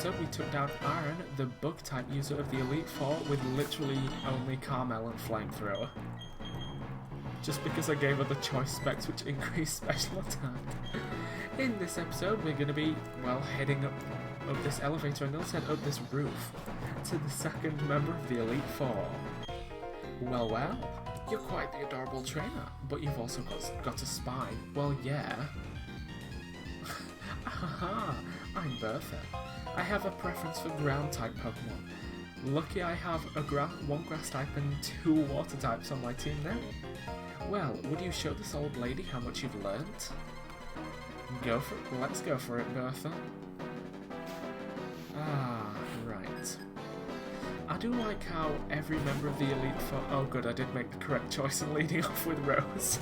episode, we took down Aaron, the bug-type user of the Elite Four, with literally only Carmel and Flamethrower. Just because I gave her the choice specs which increase special attack. In this episode, we're going to be, well, heading up this elevator and also up this roof to the second member of the Elite Four. Well, you're quite the adorable trainer, but you've also got a spine. Well, yeah. Haha, I'm Bertha. I have a preference for ground-type Pokemon. Lucky I have one grass type and 2 water types on my team now. Well, would you show this old lady how much you've learnt? Go for it. Let's go for it, Bertha. Ah, right. I do like how every member of the Elite Four... Oh good, I did make the correct choice in leading off with Rose.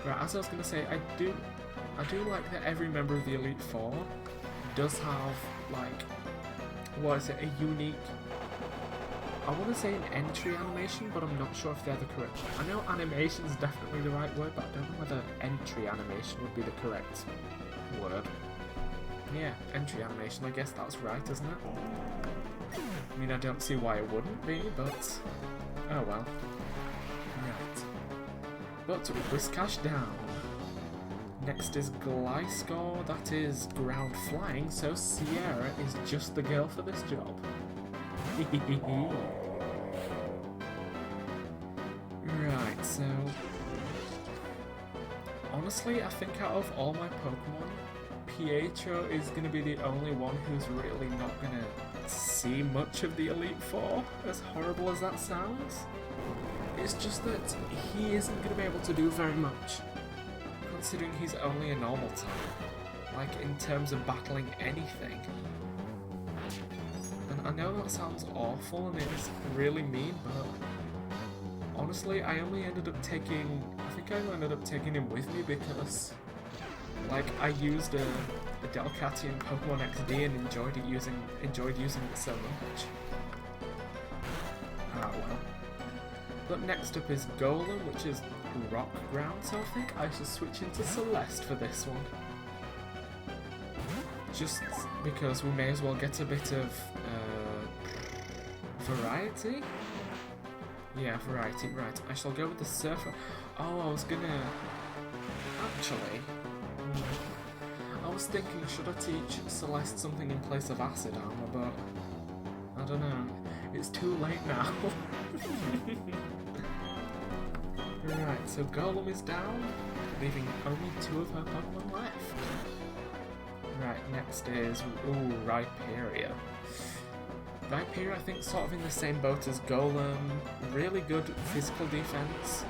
Right, as I was going to say, I do like that every member of the Elite Four does have, like, what is it, a unique... I want to say an entry animation, but I'm not sure if they're the correct... I know animation is definitely the right word, but I don't know whether entry animation would be the correct word. Yeah, entry animation, I guess that's right, isn't it? I mean, I don't see why it wouldn't be, but... Oh well. Right. But Whiskash down. Next is Gliscor, that is ground flying, so Sierra is just the girl for this job. Right, so... Honestly, I think out of all my Pokemon, Pietro is going to be the only one who's really not going to see much of the Elite Four, as horrible as that sounds. It's just that he isn't going to be able to do very much, considering he's only a normal type, like in terms of battling anything. And I know that sounds awful and it's really mean, but honestly I only ended up taking, I think I ended up taking him with me because, like, I used a Delcatty in Pokemon XD and enjoyed using it so much. Ah well. But next up is Golem, which is rock ground, so I think I should switch into Celeste for this one. Just because we may as well get a bit of variety? Yeah, variety, right. I shall go with the Surfer. Oh, I was gonna... Actually... I was thinking, should I teach Celeste something in place of Acid Armor, but... I don't know. It's too late now. Right, so Golem is down, leaving only 2 of her Pokemon left. Right, next is, Rhyperior. Rhyperior, I think, sort of in the same boat as Golem. Really good physical defense,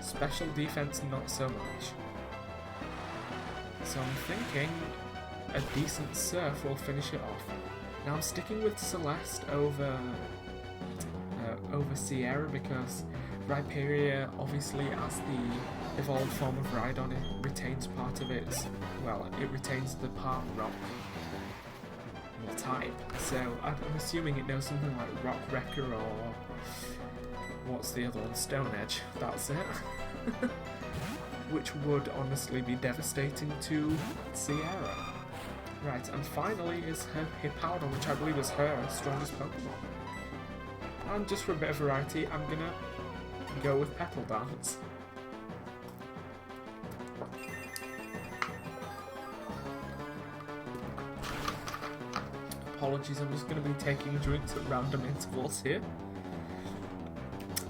special defense not so much. So I'm thinking a decent Surf will finish it off. Now I'm sticking with Celeste over Sierra because Rhyperior, obviously, as the evolved form of Rhydon, it retains part of its... Well, it retains the part rock type. So I'm assuming it knows something like Rock Wrecker or... What's the other one? Stone Edge. That's it. Which would honestly be devastating to Sierra. Right, and finally is her Hippowdon, which I believe is her strongest Pokemon. And just for a bit of variety, I'm gonna go with Petal Dance. Apologies, I'm just going to be taking drinks at random intervals here.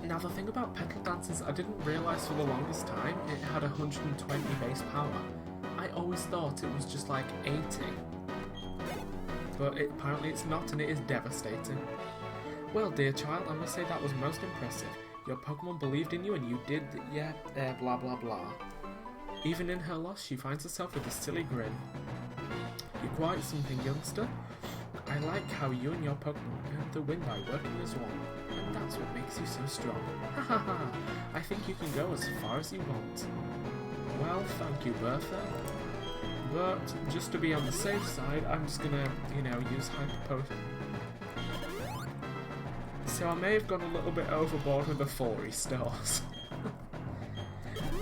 Now the thing about Petal Dance is I didn't realise for the longest time it had 120 base power. I always thought it was just like 80. But apparently it's not, and it is devastating. Well, dear child, I must say that was most impressive. Your Pokemon believed in you and you did, blah blah blah. Even in her loss, she finds herself with a silly grin. You're quite something, youngster. I like how you and your Pokemon earned the win by working as one, and that's what makes you so strong. Ha ha ha! I think you can go as far as you want. Well, thank you, Bertha. But just to be on the safe side, I'm just gonna, use Hyper Potion. So I may have gone a little bit overboard with the full restores.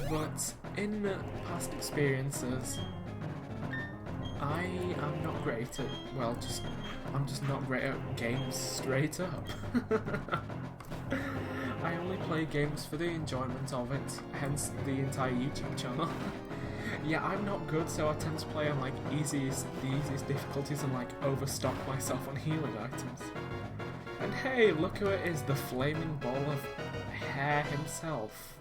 But in past experiences, I am not great at, well, I'm just not great at games straight up. I only play games for the enjoyment of it, hence the entire YouTube channel. Yeah, I'm not good, so I tend to play on like the easiest difficulties and like overstock myself on healing items. And hey, look who it is, the flaming ball of hair himself.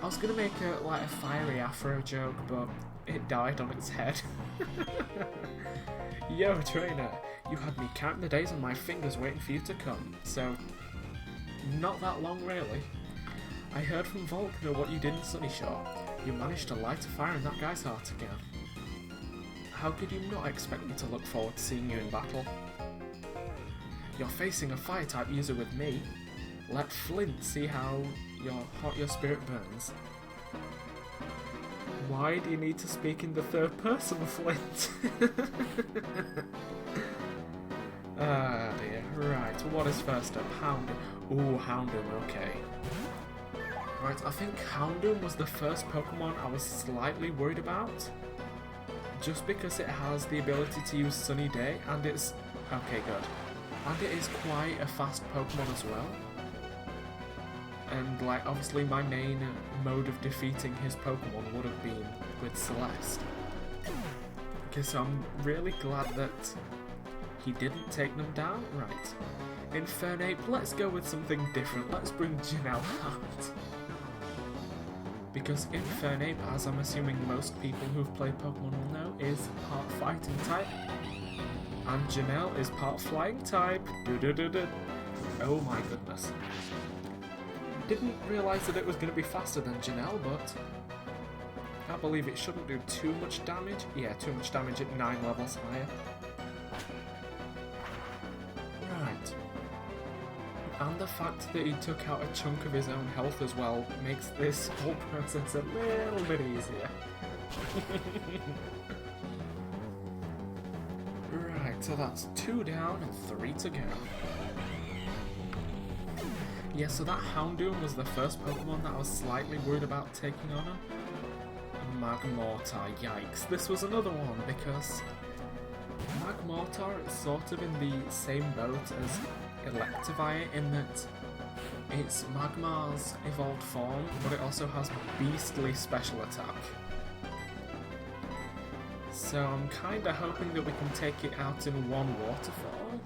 I was gonna make a fiery afro joke, but it died on its head. Yo, trainer, you had me counting the days on my fingers waiting for you to come, so not that long really. I heard from Volkner what you did in Sunny Shore. You managed to light a fire in that guy's heart again. How could you not expect me to look forward to seeing you in battle? You're facing a fire-type user with me. Let Flint see how hot your spirit burns. Why do you need to speak in the third person, Flint? Ah dear. Right, what is first up? Houndoom. Ooh, Houndoom, okay. Right, I think Houndoom was the first Pokemon I was slightly worried about. Just because it has the ability to use Sunny Day, and it's... okay, good. And it is quite a fast Pokemon as well. And, like, obviously my main mode of defeating his Pokemon would have been with Celeste. Okay, so I'm really glad that he didn't take them down. Right. Infernape, let's go with something different. Let's bring Janelle out. Because Infernape, as I'm assuming most people who've played Pokemon will know, is part fighting type. And Janelle is part flying type. Oh my goodness. Didn't realise that it was going to be faster than Janelle, but I believe it shouldn't do too much damage. Yeah, too much damage at 9 levels higher. Right. And the fact that he took out a chunk of his own health as well makes this whole process a little bit easier. Right, so that's 2 down and 3 to go. Yeah, so that Houndoom was the first Pokemon that I was slightly worried about taking on him. Magmortar, yikes. This was another one because Magmortar is sort of in the same boat as Electivire in that it's Magmar's evolved form, but it also has beastly special attack. So I'm kinda hoping that we can take it out in one waterfall.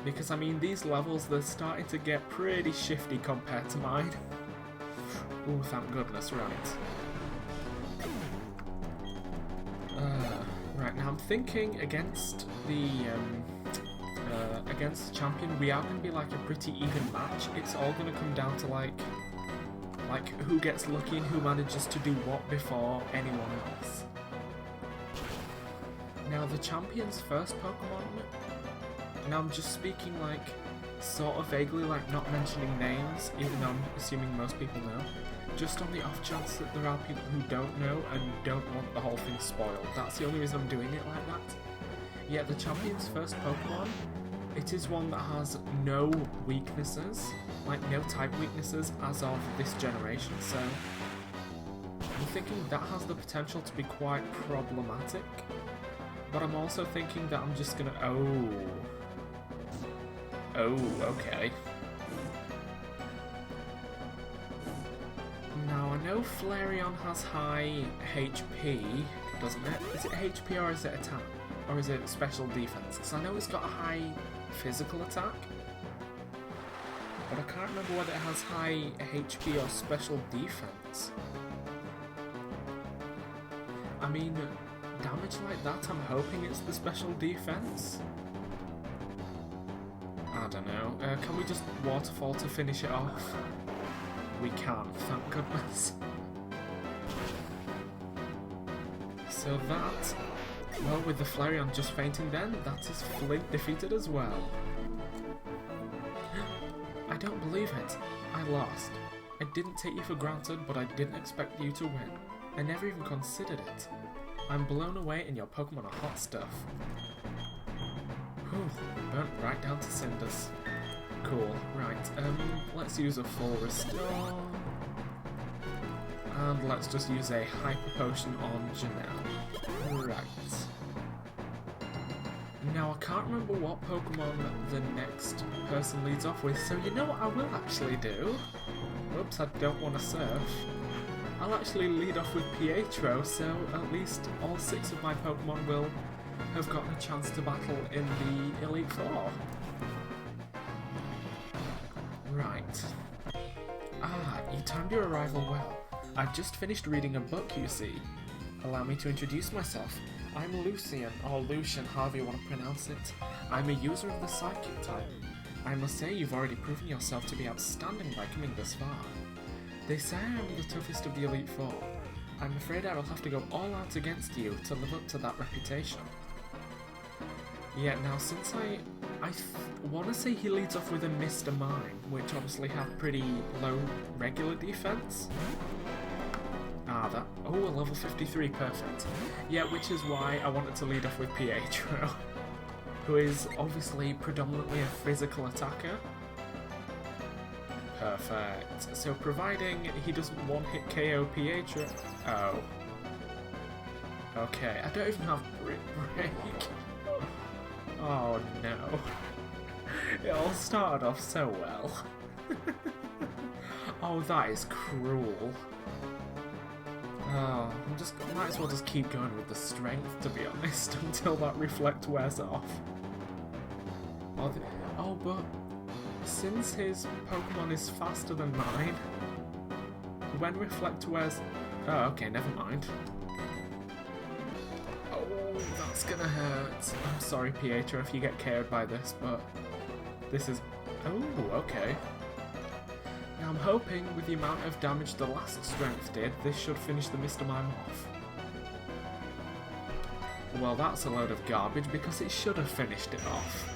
Because, I mean, these levels, they're starting to get pretty shifty compared to mine. Ooh, thank goodness, right. Right, now I'm thinking against the champion, we are going to be like a pretty even match. It's all going to come down to like who gets lucky and who manages to do what before anyone else. Now, the champion's first Pokemon, and I'm just speaking like sort of vaguely, like not mentioning names, even though I'm assuming most people know, just on the off chance that there are people who don't know and don't want the whole thing spoiled. That's the only reason I'm doing it like that. Yeah, the champion's first Pokemon, it is one that has no weaknesses, like no type weaknesses as of this generation, so I'm thinking that has the potential to be quite problematic, but I'm also thinking that I'm just gonna... Oh, okay. Now, I know Flareon has high HP, doesn't it? Is it HP or is it attack? Or is it special defense? Because I know it's got a high physical attack, but I can't remember whether it has high HP or special defense. I mean, damage like that, I'm hoping it's the special defense. I don't know. Can we just waterfall to finish it off? We can, thank goodness. So that, well, with the Flareon just fainting then, that is Flint defeated as well. I don't believe it. I lost. I didn't take you for granted, but I didn't expect you to win. I never even considered it. I'm blown away and your Pokemon are hot stuff. Whew, burnt right down to cinders. Cool, right, let's use a full restore. And let's just use a Hyper Potion on Janelle. Right. Now, I can't remember what Pokemon the next person leads off with, so you know what I will actually do? Oops, I don't want to surf. I'll actually lead off with Pietro, so at least all 6 of my Pokemon will have gotten a chance to battle in the Elite Four. Right. Ah, you timed your arrival well. I've just finished reading a book, you see. Allow me to introduce myself. I'm Lucian, or Lucian, however you want to pronounce it. I'm a user of the Psychic type. I must say you've already proven yourself to be outstanding by coming this far. They say I am the toughest of the Elite Four. I'm afraid I will have to go all out against you to live up to that reputation. Yeah, now since I want to say he leads off with a Mr. Mime, which obviously have pretty low regular defense. Oh, a level 53, perfect. Yeah, which is why I wanted to lead off with Pietro, who is obviously predominantly a physical attacker. Perfect. So providing he doesn't one-hit KO Pietro... Oh. Okay, I don't even have Brick Break. Oh no. It all started off so well. Oh, that is cruel. Oh, might as well just keep going with the strength, to be honest, until that Reflect wears off. Oh, but since his Pokemon is faster than mine, when Reflect wears... Oh, okay, never mind. Oh, that's gonna hurt. I'm sorry, Pietro, if you get KO'd by this, but this is... Oh, okay. Now I'm hoping with the amount of damage the last strength did, this should finish the Mr. Mime off. Well, that's a load of garbage because it should have finished it off.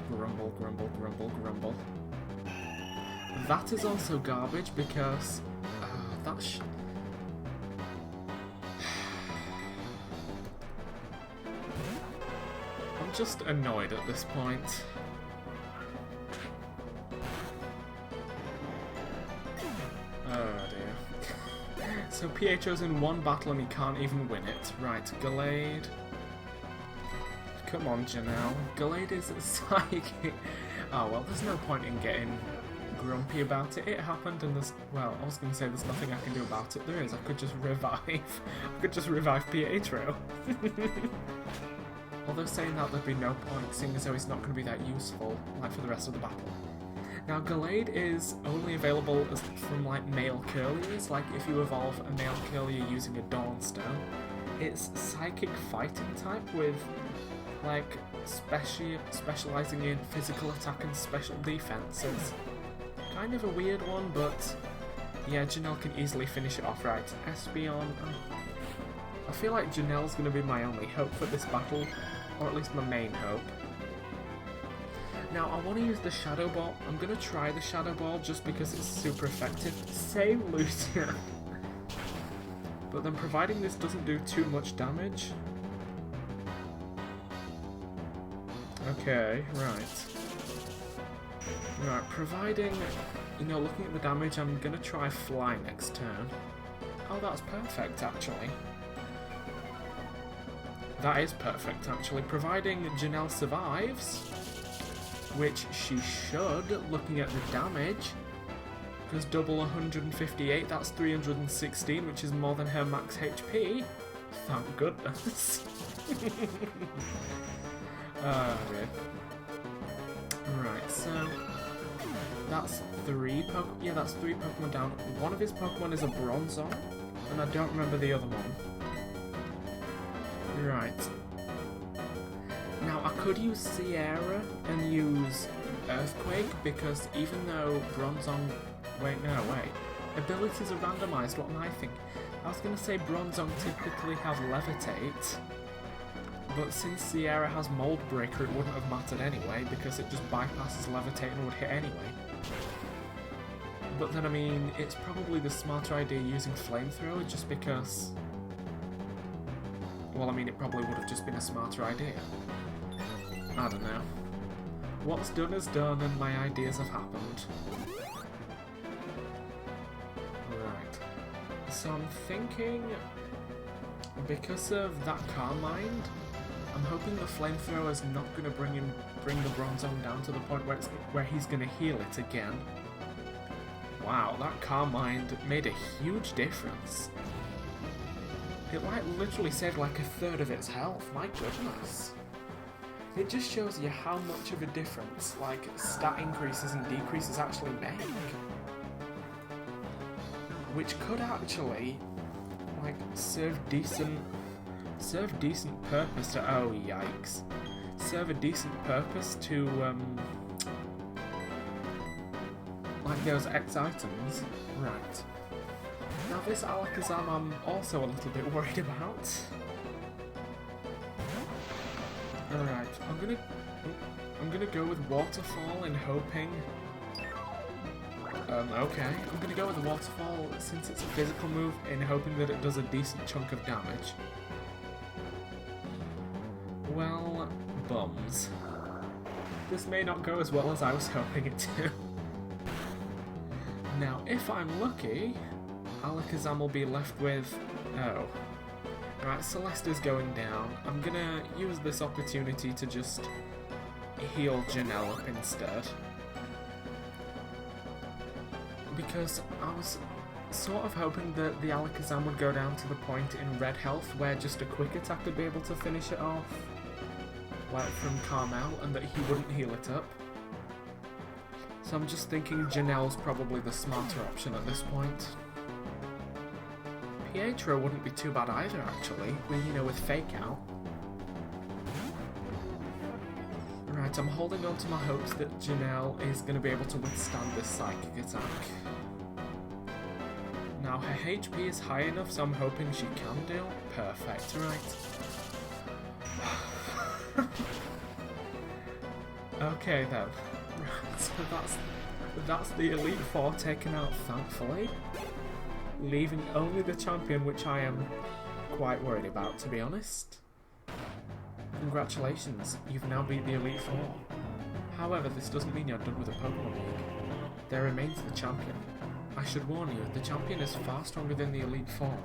Grumble, grumble, grumble, grumble. That is also garbage because that's... I'm just annoyed at this point. Oh dear. So Pietro's in one battle and he can't even win it. Right, Gallade. Come on, Janelle. Gallade is psychic. Oh, well, there's no point in getting grumpy about it. It happened and there's... Well, I was going to say there's nothing I can do about it. There is. I could just revive. I could just revive Pietro. Although saying that, there'd be no point, seeing as though he's not going to be that useful, like, for the rest of the battle. Now, Gallade is only available from, like, male Curliers. Like, if you evolve a male Curlier using a Dawnstone, it's Psychic Fighting type with, like, specialising in physical attack and special defense. It's kind of a weird one, but yeah, Janelle can easily finish it off. Right, Espeon. I feel like Janelle's going to be my only hope for this battle, or at least my main hope. Now, I want to use the Shadow Ball. I'm going to try the Shadow Ball just because it's super effective. Save Lucian. But then providing this doesn't do too much damage. Okay, right. Right, providing, you know, looking at the damage, I'm going to try Fly next turn. Oh, that's perfect, actually. That is perfect, actually. Providing Janelle survives, which she should, looking at the damage, because double 158, that's 316, which is more than her max HP. Thank goodness. Okay. Right, so that's three Pokemon down. One of his Pokemon is a Bronzong, and I don't remember the other one. Right. Now, I could use Sierra and use Earthquake, because even though Bronzong... Wait. Abilities are randomised, what am I thinking? I was going to say Bronzong typically have Levitate, but since Sierra has Mold Breaker, it wouldn't have mattered anyway, because it just bypasses Levitate and would hit anyway. But then, I mean, it's probably the smarter idea using Flamethrower, just because... Well, I mean, it probably would have just been a smarter idea. I don't know. What's done is done, and my ideas have happened. So I'm thinking, because of that Carmine, I'm hoping the flamethrower is not going to bring the Bronzong down to the point where he's going to heal it again. Wow, that Carmine made a huge difference. It like literally saved like a third of its health. My goodness. It just shows you how much of a difference like stat increases and decreases actually make. Which could actually like serve decent purpose to serve a decent purpose to like those X items. Right. Now this Alakazam I'm also a little bit worried about. Alright, I'm gonna go with Waterfall and hoping. Okay, I'm gonna go with the Waterfall since it's a physical move in hoping that it does a decent chunk of damage. Well, bums. This may not go as well as I was hoping it to. Now, if I'm lucky, Alakazam will be left with... Oh. Right, Celeste's going down. I'm gonna use this opportunity to just heal Janelle up instead. Because I was sort of hoping that the Alakazam would go down to the point in red health where just a quick attack would be able to finish it off. Like from Carmel, and that he wouldn't heal it up. So I'm just thinking Janelle's probably the smarter option at this point. Pietro wouldn't be too bad either, actually, with Fake Out. Right, I'm holding on to my hopes that Janelle is going to be able to withstand this psychic attack. Now, her HP is high enough, so I'm hoping she can do. Perfect, right. Okay then. Right, so that's the Elite Four taken out, thankfully. Leaving only the champion, which I am quite worried about, to be honest. Congratulations, you've now beat the Elite Four. However, this doesn't mean you're done with the Pokemon League. There remains the champion. I should warn you, the champion is far stronger than the Elite Four.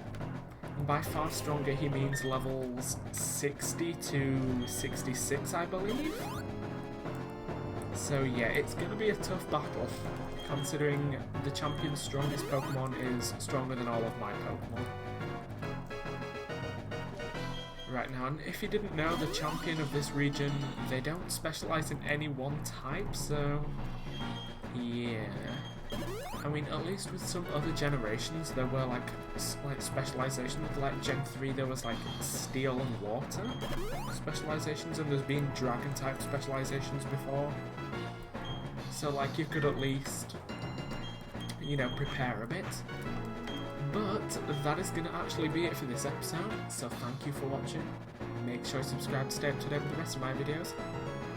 And by far stronger, he means levels 60 to 66, I believe? So yeah, it's going to be a tough battle, considering the champion's strongest Pokemon is stronger than all of my Pokemon. Right now, and if you didn't know, the champion of this region, they don't specialise in any one type, so yeah. I mean, at least with some other generations, there were like specializations. Like Gen 3, there was like Steel and Water specializations, and there's been Dragon type specializations before. So like you could at least, prepare a bit. But that is going to actually be it for this episode, so thank you for watching. Make sure you subscribe to stay up to date with the rest of my videos,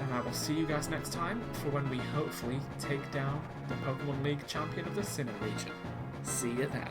and I will see you guys next time for when we hopefully take down the Pokemon League champion of the Sinnoh region. See you then.